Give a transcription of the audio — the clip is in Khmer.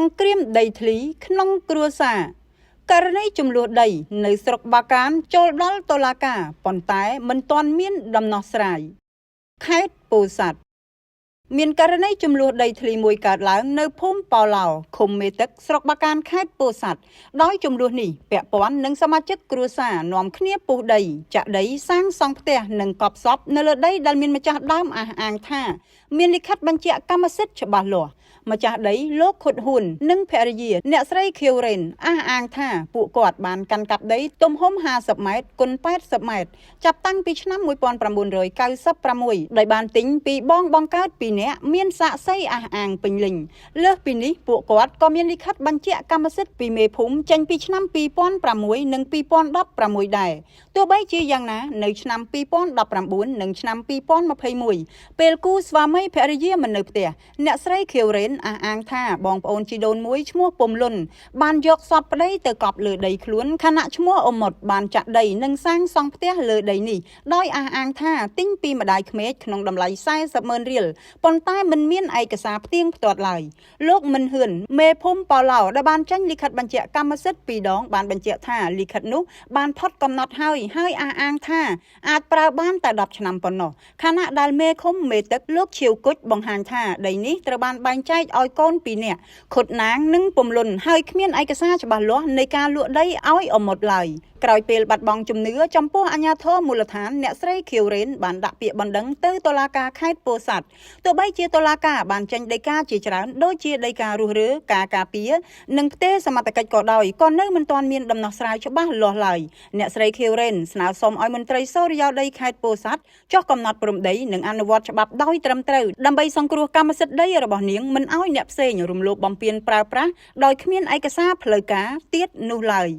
ង្គ្រាមដីធ្លីក្នុងគ្រួសារករណីចំនួនដីនៅស្រុកបាកានចូលដល់តុលាការប៉ុន្តែមិនទាន់មានដំណោះស្រាយខេត្តពោធិ៍សាត់មានករណីចំនួនដីធ្លីមួយកើតឡើងនៅភូមិប៉ោឡោឃុំមេទឹកស្រុកបាកានខេត្តពោធិ៍សាត់ដោយចំនួននេះពាក់ព័ន្ធនឹងសមាជិកគ្រួសារនាំគ្នាពុះដីចាក់ដីសាងសង់ផ្ទះនិងកប់សពនៅលើដីដែលមានម្ចាស់ដើមអះអាងថាមានលិខិតបញ្ជាក់កម្មសិទ្ធិច្បាស់លាស់ម្ចាស់ដីលោកខុតហ៊ុននិងភរិយាអ្នកស្រីខៀវរ៉េនអះអាងថាពួកគាត់បានកាន់កាប់ដីទំហំ50ម៉ែត្រគុណ80ម៉ែត្រចាប់តាំងពីឆ្នាំ1996ដោយបានទិញពីបងបង្កើត2នាក់មានសាក្សីអះអាងពេញលេញលើសពីនេះពួកគាត់ក៏មានលិខិតបញ្ជាក់កម្មសិទ្ធិពីមេភូមិចេញពីឆ្នាំ2006និង2016ដែរទោះបីជាយ៉ាងណានៅឆ្នាំ2019និងឆ្នាំ2021ពេលគូស្វាមីភរិយាមិននៅផ្ទះអ្នកស្រីខៀវរ៉េនអះអាងថាបងប្អូនជីដូនមួយឈ្មោះពុំលុនបានយកសពប្តីទៅកប់លើដីខ្លួនខណៈឈ្មោះអ៊ុំមុតបានចាក់ដីនិងសាងសង់ផ្ទះលើដីនេះដោយអះអាងថាទិញពីម្ដាយក្មេកក្នុងតម្លៃ40,000រៀលប៉ុន្តែមិនមានឯកសារផ្ទៀងផ្ទាត់ឡើយលោកមិនហ៊ឿនមេភូមិប៉ោឡោដែលបានចេញលិខិតបញ្ជាក់កម្មសិទ្ធិ2ដងបានបញ្ជាក់ថាលិខិតនោះបានផុតកំណត់ហើយអះអាងថាអាចប្រើបានតែ10ឆ្នាំប៉ុណ្ណោះខណៈដែលមេឃុំមេទឹកលោកឈៀវគុជបង្ហាញថាដីនេះត្រូវបានបែងចែកឲ្យកូន2នាក់ខុតណាងនិងពំលុនហើយគ្មានឯកសារច្បាស់លាស់នៃការលក់ដីឲ្យអមុតឡើយក្រោយពេលបាត់បង់ជំនឿចំពោះអាជ្ញាធរមូលដ្ឋានអ្នកស្រីខៀវរ៉េនបានដាក់ពាក្យបណ្ដឹងទៅតុលាការខេត្តពោធិ៍សាត់ទោះបីជាតុលាការបានចេញដីកាជាច្រើនដូចជាដីការុះរើការការពារនិងផ្ទេរសមត្ថកិច្ចក៏ដោយក៏នៅមិនទាន់មានដំណោះស្រាយច្បាស់លាស់ឡើយអ្នកស្រីខៀវរ៉េនស្នើសុំឲ្យមន្ត្រីសូរិយោដីខេត្តពោធិ៍សាត់ចុះកំណត់ព្រំដីនិងអនុវត្តច្បាប់ដោយត្រឹមត្រូវដើម្បីសង្គ្រោះកម្មសិទ្ធិដីរបស់នាងមិនឲ្យអ្នកផ្សេងរំលោភបំពានប្រើប្រាស់ដោយគ្មានឯកសារផ្លូវការទៀតនោះឡើយ